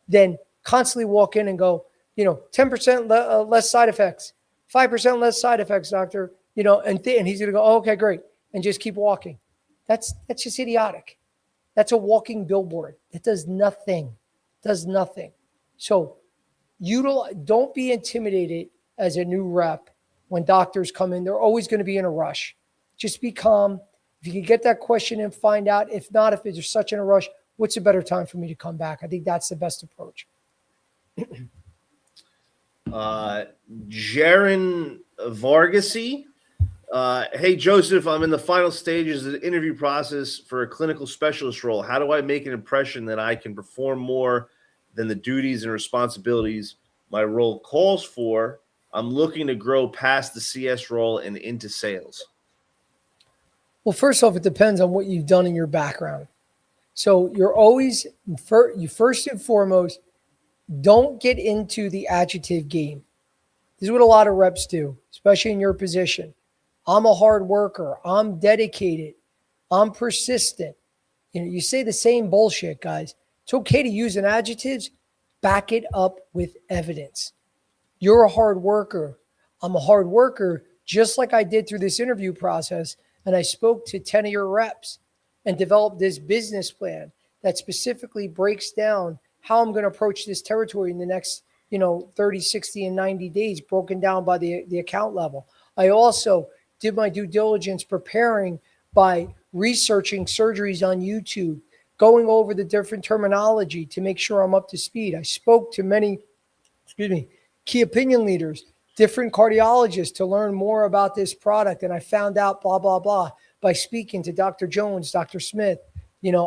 Speaker 1: than constantly walk in and go, 10% less side effects, 5% less side effects, doctor, and he's going to go, oh, okay, great. And just keep walking. That's just idiotic. That's a walking billboard. It does nothing. So don't be intimidated as a new rep when doctors come in. They're always going to be in a rush. Just be calm. If you can get that question and find out, if not, if they're such in a rush, what's a better time for me to come back? I think that's the best approach.
Speaker 2: Jaron Vargasy. Hey, Joseph, I'm in the final stages of the interview process for a clinical specialist role. How do I make an impression that I can perform more than the duties and responsibilities my role calls for? I'm looking to grow past the CS role and into sales.
Speaker 1: Well, first off, it depends on what you've done in your background. So you're always, first and foremost, don't get into the adjective game. This is what a lot of reps do, especially in your position. I'm a hard worker. I'm dedicated. I'm persistent. You say the same bullshit, guys. It's okay to use an adjectives. Back it up with evidence. You're a hard worker. I'm a hard worker, just like I did through this interview process. And I spoke to 10 of your reps and developed this business plan that specifically breaks down how I'm going to approach this territory in the next, 30, 60, and 90 days, broken down by the account level. I also did my due diligence preparing by researching surgeries on YouTube, going over the different terminology to make sure I'm up to speed. I spoke to many, key opinion leaders, different cardiologists to learn more about this product. And I found out blah, blah, blah by speaking to Dr. Jones, Dr. Smith.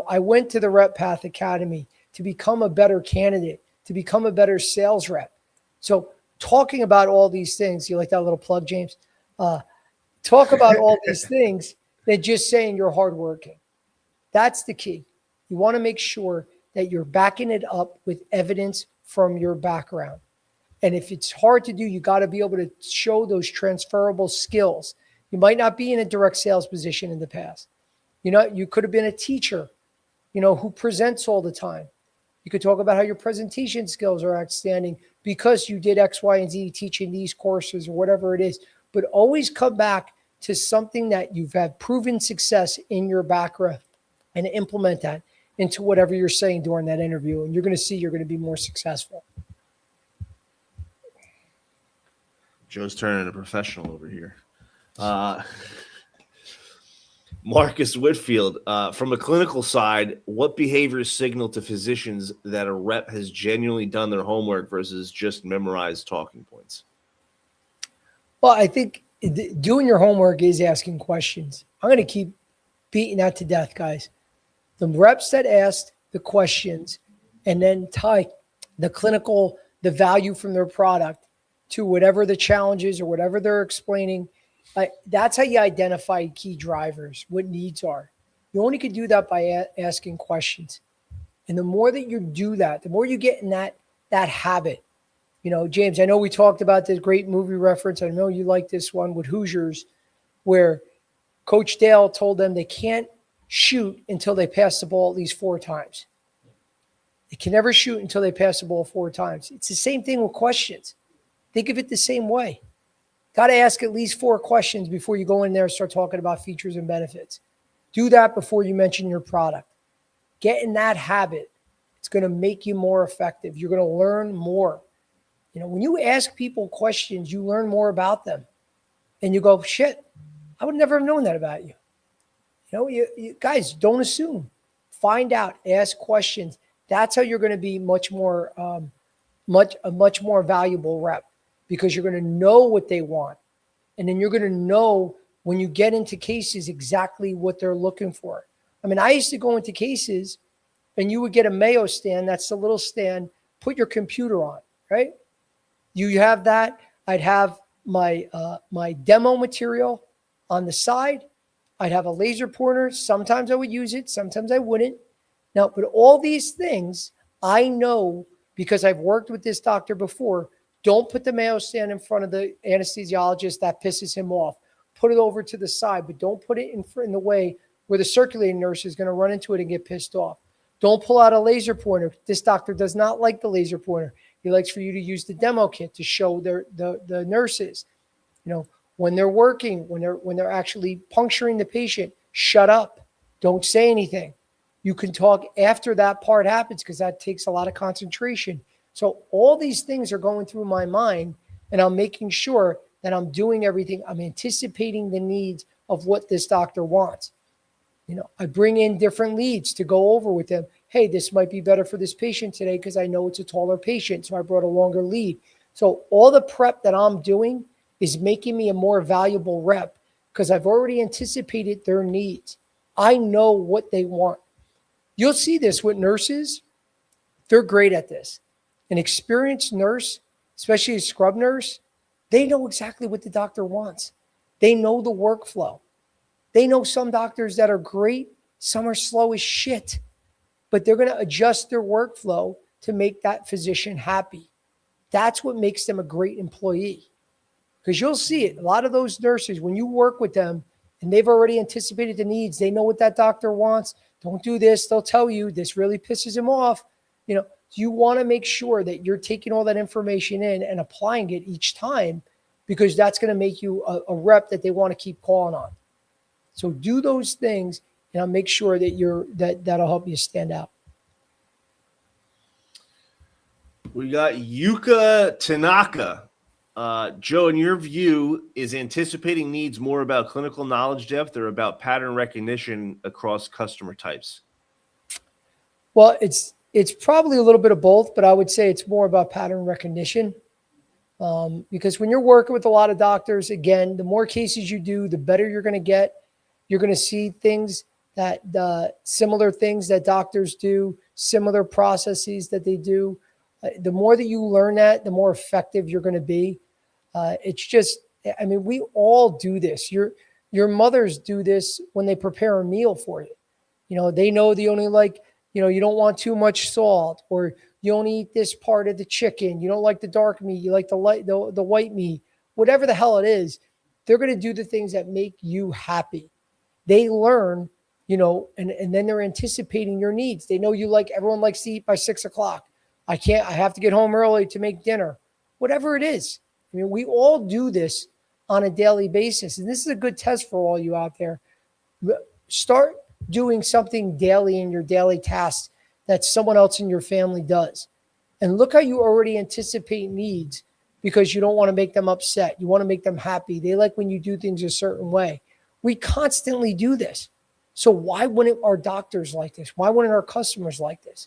Speaker 1: I went to the RepPath Academy to become a better candidate, to become a better sales rep. So talking about all these things, you like that little plug, James? Talk about all these things than just saying you're hardworking. That's the key. You want to make sure that you're backing it up with evidence from your background. And if it's hard to do, you got to be able to show those transferable skills. You might not be in a direct sales position in the past. You could have been a teacher, who presents all the time. You could talk about how your presentation skills are outstanding because you did X, Y, and Z teaching these courses or whatever it is. But always come back to something that you've had proven success in your background and implement that into whatever you're saying during that interview. And you're going to see you're going to be more successful.
Speaker 2: Joe's turning a professional over here. Marcus Whitfield, from a clinical side, what behaviors signal to physicians that a rep has genuinely done their homework versus just memorized talking points?
Speaker 1: Well, I think doing your homework is asking questions. I'm going to keep beating that to death, guys. The reps that asked the questions and then tie the value from their product to whatever the challenge is or whatever they're explaining, that's how you identify key drivers, what needs are. You only could do that by asking questions. And the more that you do that, the more you get in that habit. James, I know we talked about this great movie reference. I know you like this one with Hoosiers, where Coach Dale told them they can't shoot until they pass the ball at least 4 times. They can never shoot until they pass the ball 4 times. It's the same thing with questions. Think of it the same way. Got to ask at least 4 questions before you go in there and start talking about features and benefits. Do that before you mention your product. Get in that habit. It's going to make you more effective. You're going to learn more. When you ask people questions, you learn more about them. And you go, shit, I would never have known that about you. You guys, don't assume. Find out. Ask questions. That's how you're going to be a much more valuable rep, because you're going to know what they want. And then you're going to know when you get into cases exactly what they're looking for. I used to go into cases and you would get a Mayo stand. That's the little stand. Put your computer on, right? You have that. I'd have my demo material on the side. I'd have a laser pointer. Sometimes I would use it. Sometimes I wouldn't. Now, but all these things I know because I've worked with this doctor before. Don't put the Mayo stand in front of the anesthesiologist. That pisses him off. Put it over to the side, but don't put it in the way where the circulating nurse is going to run into it and get pissed off. Don't pull out a laser pointer. This doctor does not like the laser pointer. He likes for you to use the demo kit to show the nurses. When they're working, when they're actually puncturing the patient, shut up. Don't say anything. You can talk after that part happens because that takes a lot of concentration. So all these things are going through my mind, and I'm making sure that I'm doing everything. I'm anticipating the needs of what this doctor wants. I bring in different leads to go over with them. Hey, this might be better for this patient today because I know it's a taller patient. So I brought a longer lead. So all the prep that I'm doing is making me a more valuable rep because I've already anticipated their needs. I know what they want. You'll see this with nurses. They're great at this. An experienced nurse, especially a scrub nurse, they know exactly what the doctor wants. They know the workflow. They know some doctors that are great, some are slow as shit, but they're going to adjust their workflow to make that physician happy. That's what makes them a great employee. Because you'll see it. A lot of those nurses, when you work with them and they've already anticipated the needs, they know what that doctor wants. Don't do this. They'll tell you this really pisses him off. You want to make sure that you're taking all that information in and applying it each time because that's going to make you a rep that they want to keep calling on. So do those things, and I'll make sure that that'll help you stand out.
Speaker 2: We got Yuka Tanaka. Joe, in your view, is anticipating needs more about clinical knowledge depth or about pattern recognition across customer types?
Speaker 1: Well, it's probably a little bit of both, but I would say it's more about pattern recognition. Because when you're working with a lot of doctors, again, the more cases you do, the better you're going to get. You're going to see things similar things that doctors do, similar processes that they do. The more that you learn that, the more effective you're going to be. We all do this. Your mothers do this when they prepare a meal for you. They know they only like, you don't want too much salt, or you only eat this part of the chicken. You don't like the dark meat. You like the white meat, whatever the hell it is. They're going to do the things that make you happy. They learn, and then they're anticipating your needs. They know everyone likes to eat by 6:00. I have to get home early to make dinner, whatever it is. We all do this on a daily basis. And this is a good test for all you out there. Start doing something daily in your daily tasks that someone else in your family does. And look how you already anticipate needs because you don't want to make them upset. You want to make them happy. They like when you do things a certain way. We constantly do this. So why wouldn't our doctors like this? Why wouldn't our customers like this?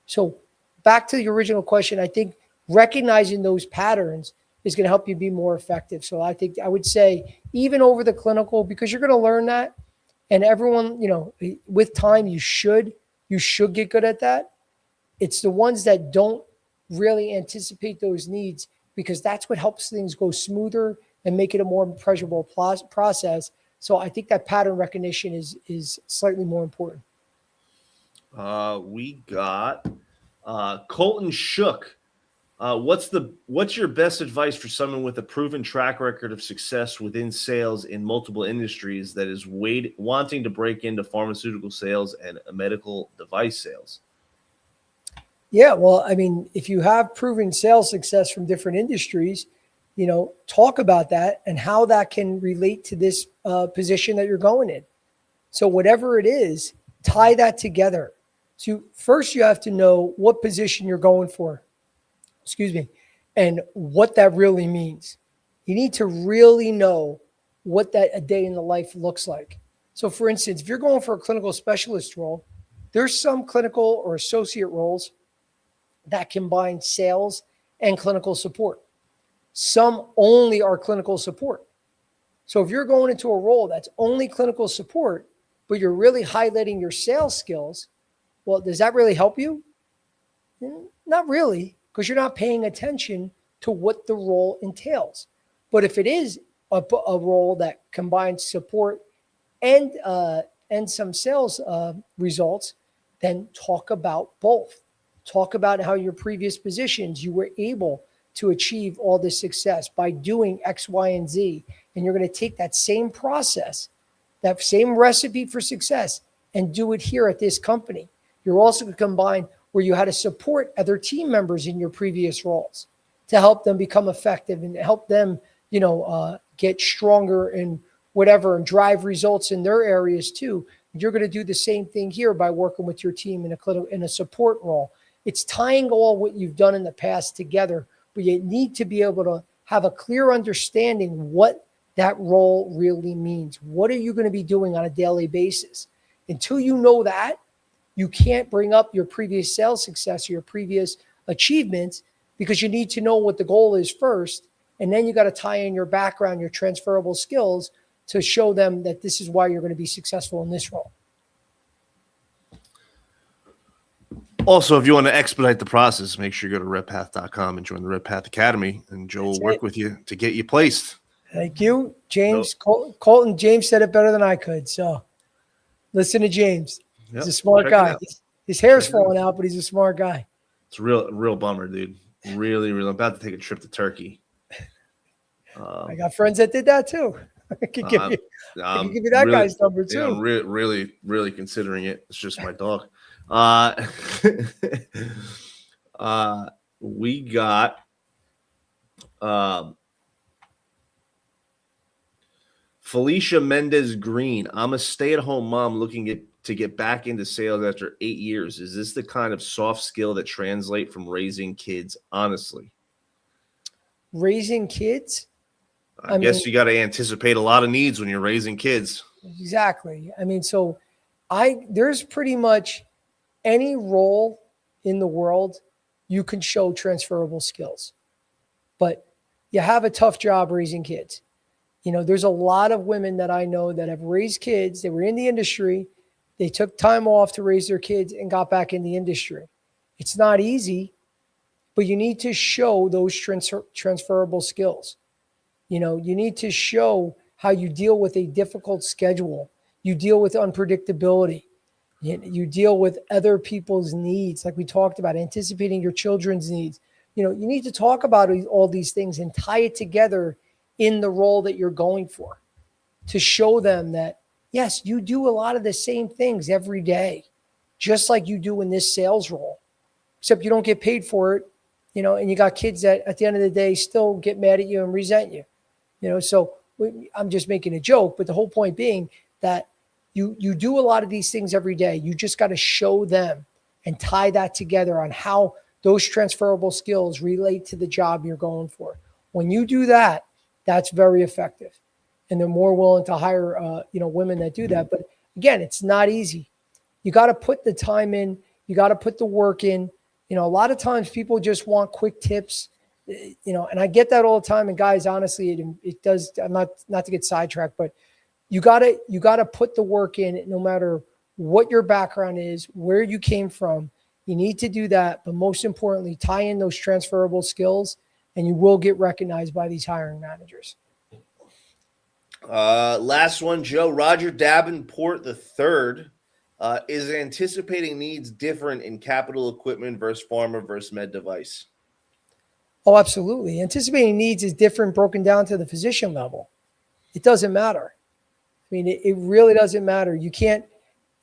Speaker 1: So back to the original question, I think recognizing those patterns is going to help you be more effective. So I think I would say even over the clinical, because you're going to learn that, and everyone, with time, you should get good at that. It's the ones that don't really anticipate those needs, because that's what helps things go smoother and make it a more pleasurable process. So I think that pattern recognition is slightly more important.
Speaker 2: We got Colton Shook. What's your best advice for someone with a proven track record of success within sales in multiple industries that is wanting to break into pharmaceutical sales and medical device sales?
Speaker 1: Yeah, well, if you have proven sales success from different industries, talk about that and how that can relate to this position that you're going in. So whatever it is, tie that together. So first you have to know what position you're going for. And what that really means. You need to really know what that a day in the life looks like. So for instance, if you're going for a clinical specialist role, there's some clinical or associate roles that combine sales and clinical support. Some only are clinical support. So if you're going into a role that's only clinical support, but you're really highlighting your sales skills, well, does that really help you? Not really, because you're not paying attention to what the role entails. But if it is a role that combines support and some sales results, then talk about both. Talk about how your previous positions, you were able to achieve all this success by doing X, Y, and Z. And you're going to take that same process, that same recipe for success, and do it here at this company. You're also going to combine where you had to support other team members in your previous roles to help them become effective and help them, get stronger in whatever and drive results in their areas too. You're going to do the same thing here by working with your team in a support role. It's tying all what you've done in the past together, but you need to be able to have a clear understanding what that role really means. What are you going to be doing on a daily basis? Until you know that, you can't bring up your previous sales success or your previous achievements, because you need to know what the goal is first. And then you got to tie in your background, your transferable skills to show them that this is why you're going to be successful in this role.
Speaker 2: Also, if you want to expedite the process, make sure you go to RepPath.com and join the RepPath Academy, and Joe will work with you to get you placed.
Speaker 1: Thank you, James. Colton, James said it better than I could. So listen to James. Yep. He's a smart guy. His hair's falling out, but he's a smart guy.
Speaker 2: It's a real bummer, dude. Really. I'm about to take a trip to Turkey.
Speaker 1: I got friends that did that too. I can give you that guy's number too.
Speaker 2: I'm really considering it. It's just my dog. We got Felicia Mendez Green. I'm a stay-at-home mom looking to get back into sales after 8 years. Is this the kind of soft skill that translate from raising kids? Honestly,
Speaker 1: raising kids,
Speaker 2: I guess you got to anticipate a lot of needs when you're raising kids.
Speaker 1: Exactly. I mean, so there's pretty much any role in the world you can show transferable skills, but you have a tough job raising kids. You know, there's a lot of women that I know that have raised kids. They were in the industry. They took time off to raise their kids and got back in the industry. It's not easy, but you need to show those transferable skills. You know, you need to show how you deal with a difficult schedule. You deal with unpredictability. You deal with other people's needs, like we talked about, anticipating your children's needs. You know, you need to talk about all these things and tie it together in the role that you're going for, to show them that, yes, you do a lot of the same things every day, just like you do in this sales role, except you don't get paid for it, you know, and you got kids that at the end of the day still get mad at you and resent you, you know. So I'm just making a joke, but the whole point being that you do a lot of these things every day. You just got to show them and tie that together on how those transferable skills relate to the job you're going for. When you do that, that's very effective. And they're more willing to hire, women that do that. But again, it's not easy. You got to put the time in. You got to put the work in. You know, a lot of times people just want quick tips, you know, and I get that all the time. And guys, honestly, it does. I'm not to get sidetracked, but you got to put the work in, no matter what your background is, where you came from. You need to do that. But most importantly, tie in those transferable skills, and you will get recognized by these hiring managers.
Speaker 2: Last one, Joe. Roger Davenport III is anticipating needs different in capital equipment versus pharma versus med device.
Speaker 1: Oh, absolutely. Anticipating needs is different, broken down to the physician level. It doesn't matter. I mean, it really doesn't matter. You can't.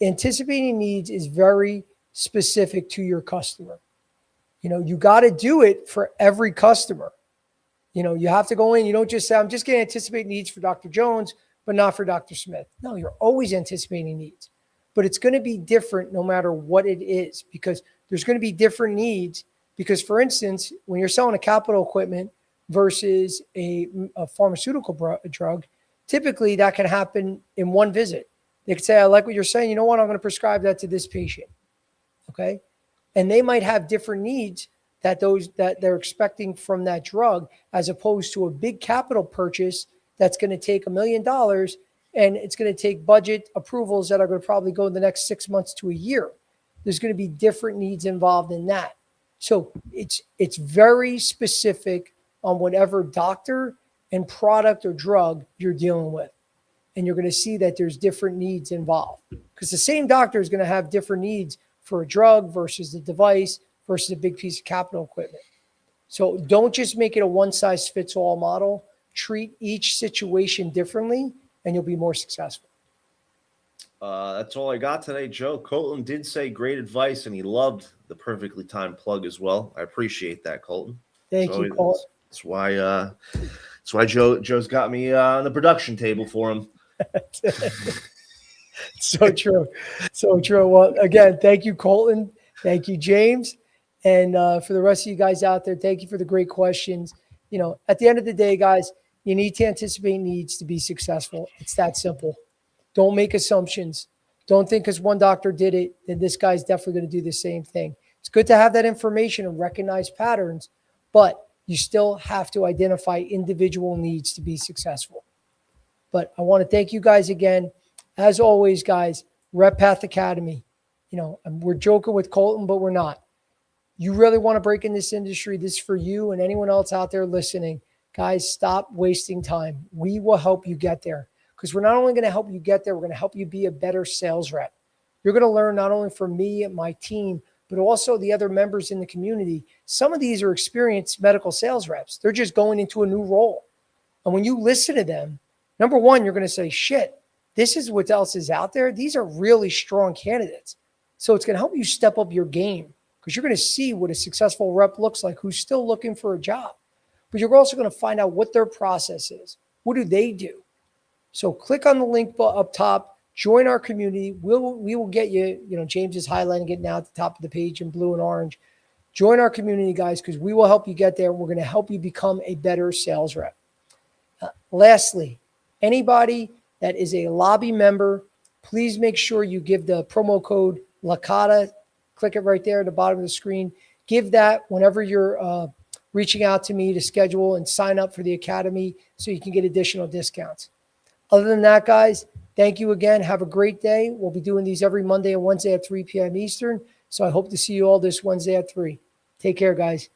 Speaker 1: Anticipating needs is very specific to your customer. You know, you got to do it for every customer. You know, you have to go in. You don't just say, I'm just going to anticipate needs for Dr. Jones, but not for Dr. Smith. No, you're always anticipating needs, but it's going to be different no matter what it is, because there's going to be different needs. Because, for instance, when you're selling a capital equipment versus a pharmaceutical drug, typically that can happen in one visit. They could say, I like what you're saying. You know what? I'm going to prescribe that to this patient. Okay. And they might have different needs that they're expecting from that drug, as opposed to a big capital purchase that's going to take $1 million, and it's going to take budget approvals that are going to probably go the next 6 months to a year. There's going to be different needs involved in that. So it's very specific on whatever doctor and product or drug you're dealing with. And you're going to see that there's different needs involved, because the same doctor is going to have different needs for a drug versus the device versus a big piece of capital equipment. So don't just make it a one-size-fits-all model. Treat each situation differently, and you'll be more successful.
Speaker 2: That's all I got today, Joe. Colton did say great advice, and he loved the perfectly timed plug as well. I appreciate that, Colton.
Speaker 1: Thank you, Colton.
Speaker 2: That's why That's why Joe's got me on the production table for him.
Speaker 1: So true. So true. Well, again, thank you, Colton. Thank you, James. And for the rest of you guys out there, thank you for the great questions. At the end of the day, guys, you need to anticipate needs to be successful. It's that simple. Don't make assumptions. Don't think because one doctor did it, then this guy's definitely going to do the same thing. It's good to have that information and recognize patterns, but you still have to identify individual needs to be successful. But I want to thank you guys again. As always, guys, RepPath Academy. We're joking with Colton, but we're not. You really want to break in this industry. This is for you and anyone else out there listening. Guys, stop wasting time. We will help you get there because we're not only going to help you get there, we're going to help you be a better sales rep. You're going to learn not only from me and my team, but also the other members in the community. Some of these are experienced medical sales reps. They're just going into a new role. And when you listen to them, number one, you're going to say, shit, this is what else is out there. These are really strong candidates. So it's going to help you step up your game because you're going to see what a successful rep looks like who's still looking for a job. But you're also going to find out what their process is. What do they do? So click on the link up top, join our community. We will get you, James is highlighting it now at the top of the page in blue and orange. Join our community, guys, because we will help you get there. We're going to help you become a better sales rep. Lastly, anybody that is a lobby member, please make sure you give the promo code Licata. Click it right there at the bottom of the screen. Give that whenever you're reaching out to me to schedule and sign up for the academy so you can get additional discounts. Other than that, guys, thank you again. Have a great day. We'll be doing these every Monday and Wednesday at 3 p.m. Eastern. So I hope to see you all this Wednesday at 3. Take care, guys.